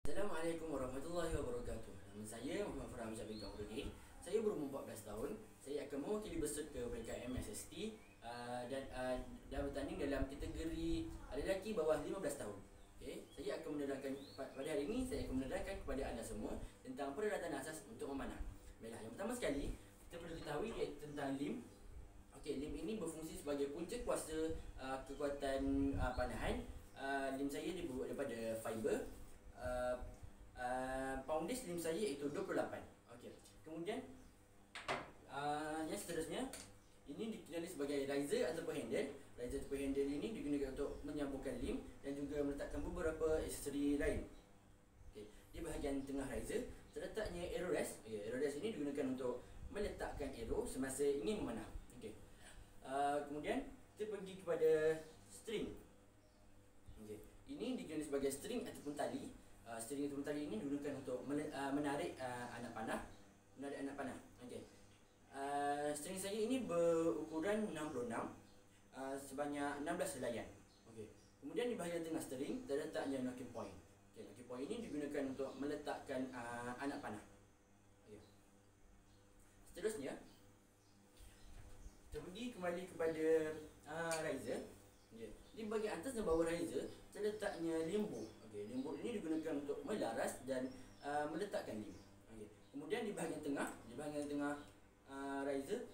Assalamualaikum warahmatullahi wabarakatuh. Nama saya Muhammad Farhan Syabik Kamrudin. Saya berumur 14 tahun. Saya akan mewakili besut ke peringkat MSST dan bertanding dalam kategori lelaki bawah 15 tahun. Okay. Saya akan menerangkan pada hari ini menerangkan kepada anda semua tentang peralatan asas untuk memanah. Baiklah, yang pertama sekali kita perlu ketahui iaitu tentang lim. Okey, lim ini berfungsi sebagai punca kuasa kekuatan panahan. Lim saya dibuat daripada fiber. Poundage lim saya iaitu 28. Okey. Kemudian yang seterusnya ini dikenali sebagai riser ataupun handle. Riser ataupun handle ini digunakan untuk menyambungkan lim dan juga meletakkan beberapa aksesori lain. Okey. Di bahagian tengah riser terletaknya arrow rest. Okey, arrow rest ini digunakan untuk meletakkan arrow semasa ingin memanah. Okey. Kemudian kita pergi kepada string. Okey. Ini dikenali sebagai string ataupun tali. String ataupun tali ini digunakan untuk menarik anak panah. Okey. String saya ini berukuran 66 sebanyak 16 helaian. Okey. Kemudian di bahagian tengah string terletaknya knocking point. Okey, knocking point ini digunakan untuk meletakkan anak panah. Okey. Seterusnya kita pergi kembali kepada riser. Okay. Di bahagian atas dan bawah riser terletaknya limbuk. Okay. Limbuk ini digunakan untuk melaras dan meletakkan lim. Okay. Kemudian di bahagian tengah riser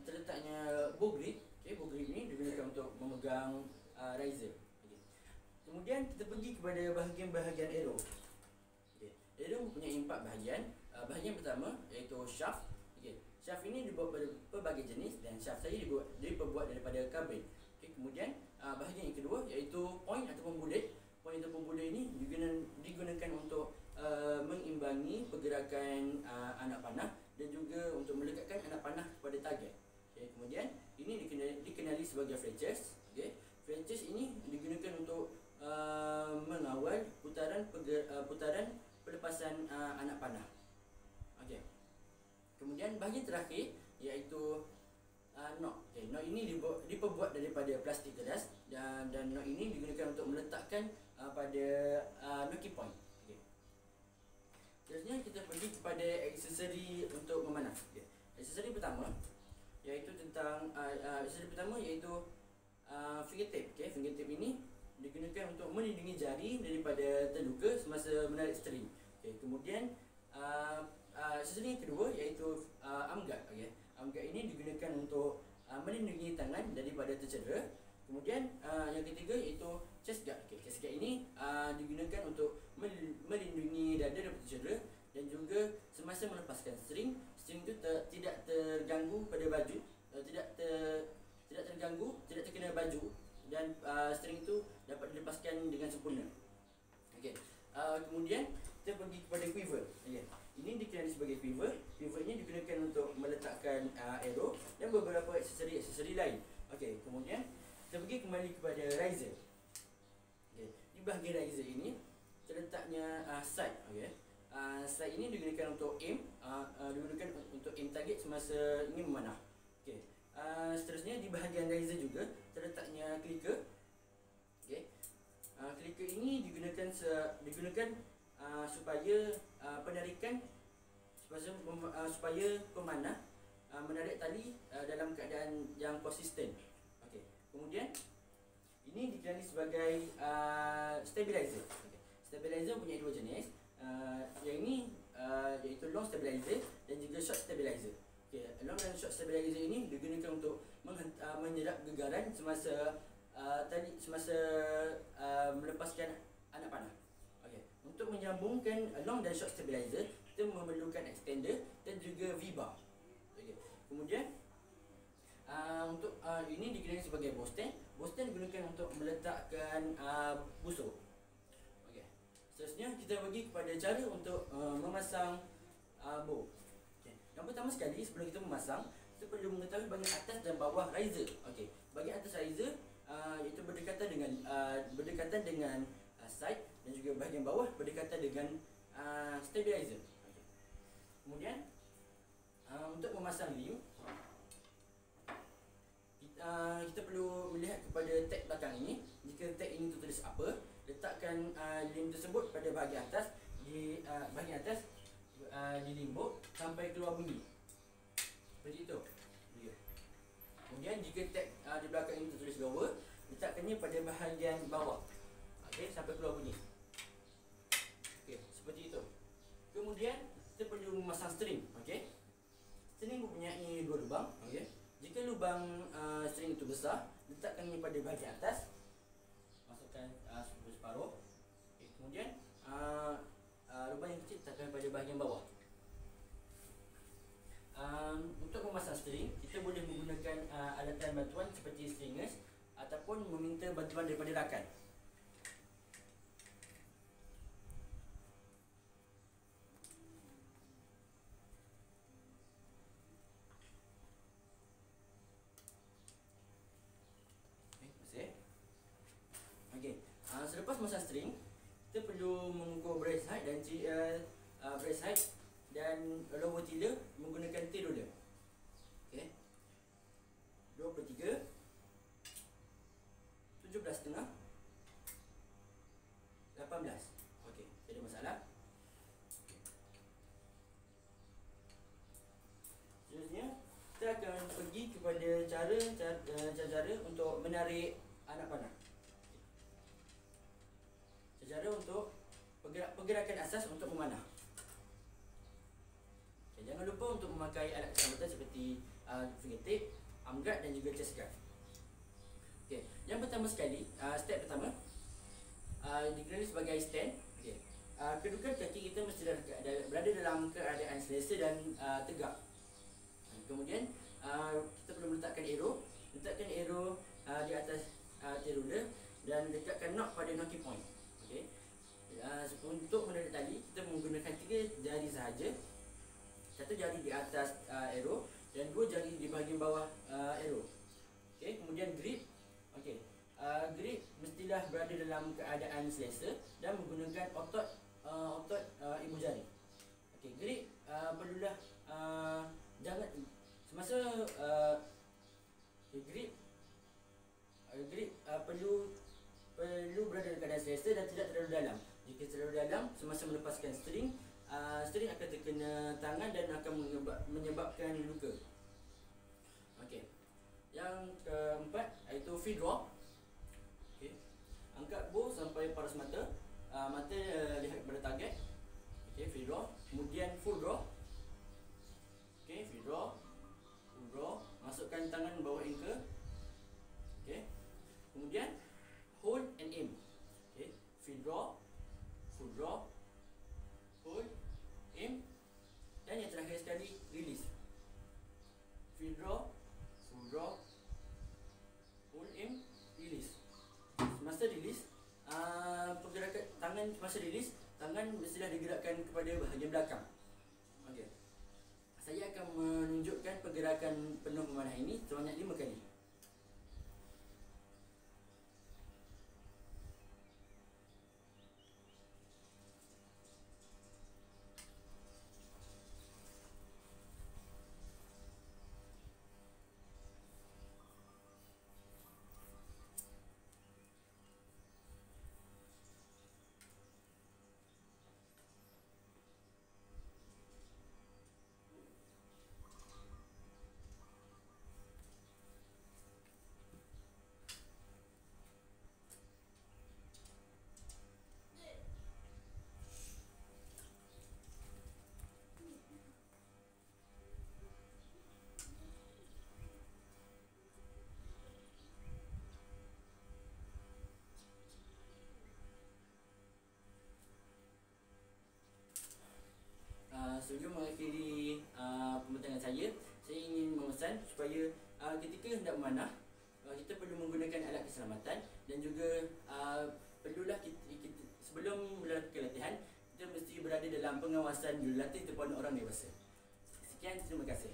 terletaknya bow grip. Okay. Bow grip ini digunakan untuk memegang riser. Okay. Kemudian kita pergi kepada bahagian-bahagian arrow. Okay. Arrow mempunyai 4 bahagian. Bahagian pertama iaitu shaft. Okay. Shaft ini dibuat berbagai jenis dan shaft saya diperbuat daripada karbon. Okay. Kemudian bahagian yang kedua iaitu point ataupun bullet. Point ataupun bullet ini digunakan untuk mengimbangi pergerakan anak panah dan juga untuk melekatkan anak panah kepada target. Okay. Kemudian ini dikenali sebagai fletchers. Okay. Fletchers ini digunakan untuk mengawal putaran pelepasan anak panah. Okay. Kemudian bahagian terakhir iaitu knot. Okay, knot ini diperbuat daripada plastik keras dan knot ini digunakan untuk meletakkan pada knocking point. Okay. Seterusnya kita pergi kepada aksesori untuk memanah. Okay. Aksesori pertama iaitu fingertip. Okay, fingertip ini digunakan untuk melindungi jari daripada terluka semasa menarik string. Okay. Kemudian aksesori yang kedua iaitu arm guard. Okay. Arm guard ini digunakan untuk melindungi tangan daripada tercedera. Kemudian yang ketiga iaitu chest guard. Okay. Chest guard ini digunakan untuk melindungi dada daripada tercedera dan juga semasa melepaskan string itu tidak terganggu pada baju, tidak terkena baju dan string itu dapat dilepaskan dengan sempurna. Okey. Kemudian kita pergi kepada quiver. Okay. Ini dikenali sebagai quiver. Quiver ini digunakan untuk meletakkan arrow dan beberapa aksesori lain. Okey. Kemudian kita pergi kembali kepada riser. Okay. Di bahagian riser ini terletaknya sight. Okay. Sight ini digunakan untuk aim, target semasa ingin memanah. Okay. Seterusnya di bahagian riser juga terletaknya clicker. Okay. Clicker ini digunakan supaya penarikan supaya pemanah menarik tali dalam keadaan yang konsisten. Okey. Kemudian ini dikenali sebagai stabilizer. Okay. Stabilizer punya dua jenis. Yang ini iaitu long stabilizer dan juga short stabilizer. Okay. Long dan short stabilizer ini digunakan untuk menyerap gegaran semasa melepaskan anak panah. Okey. Untuk menyambungkan long dan short stabilizer, kita memerlukan extender dan juga V-bar. Okey. Kemudian untuk ini dikenali sebagai bow stand. Bow stand digunakan untuk meletakkan busur. Okey. Seterusnya kita pergi kepada cara untuk memasang bow. Okey. Yang pertama sekali sebelum kita memasang, kita perlu mengetahui bahagian atas dan bawah riser. Okey. Bahagian atas riser iaitu berdekatan dengan sight dan juga bahagian bawah berdekatan dengan stabilizer. Okay. Kemudian untuk memasang lim, kita perlu melihat kepada tag belakang ini. Jika tag ini tertulis upper letakkan lem tersebut pada bahagian atas, di bahagian atas di limbuk sampai keluar bunyi. Seperti itu. Kemudian jika tag di belakang ini tertulis lower, letakkannya pada bahagian bawah. Okey, sampai keluar bunyi. Okey, seperti itu. Kemudian kita perlu memasang string. Okey. String mempunyai dua lubang. Okey. Jika lubang string itu besar, letakkannya pada bahagian atas. Masukkan separuh. Okey, kemudian lubang yang kecil letakkan pada bahagian bawah. Untuk memasang string, kita boleh menggunakan alatan bantuan seperti stringers ataupun meminta bantuan daripada rakan. Selepas memasang string, kita perlu mengukur brace height dan brace height dan lower tiller menggunakan tail ruler. Okey. 23, 17.5, 18. Okey, tidak ada masalah. Seterusnya, kita akan pergi kepada cara untuk menarik anak panah. Cara untuk pergerakan asas untuk memanah. Okay, jangan lupa untuk memakai alat keselamatan seperti finger tape, arm guard dan juga chest guard. Okay, yang pertama sekali, step pertama dikenali sebagai stand. Okay. Kedudukan kaki kita mesti berada dalam keadaan selesa dan tegak. Kemudian kita perlu meletakkan arrow. Letakkan arrow di atas tail ruler dan dekatkan knock pada knocking point. Okay. Untuk menarik tali, kita menggunakan 3 jari sahaja. 1 jari di atas arrow dan 2 jari di bahagian bawah arrow. Okay. Kemudian grip. Okay. Grip mestilah berada dalam keadaan selesa dan menggunakan otot ibu jari. Okay. Grip perlulah jangan semasa grip perlu berada dalam keadaan selesa dan tidak terlalu dalam. Jika terlalu dalam, semasa melepaskan string akan terkena tangan dan akan menyebabkan luka. Okey. Yang keempat iaitu feed draw. Okey. Angkat bow sampai paras mata. Mata lihat kepada target. Okey, feed draw. Kemudian full draw. Okey, feed draw. Full draw. Masukkan tangan bawah ankle. Okey. Kemudian hold and aim. Okay, feed draw, full draw, hold, aim, dan yang terakhir sekali release. Feed draw, full draw, hold, aim, release. Semasa release, pergerakan tangan semasa release, tangan mestilah digerakkan kepada bahagian belakang. Okey. Saya akan menunjukkan pergerakan penuh memanah ini sebanyak 5 kali. Sebelum mengakhiri pembincangan saya ingin memesan supaya ketika hendak memanah, kita perlu menggunakan alat keselamatan dan juga perlulah kita sebelum melakukan latihan, kita mesti berada dalam pengawasan jurulatih terhadap orang dewasa. Sekian, terima kasih.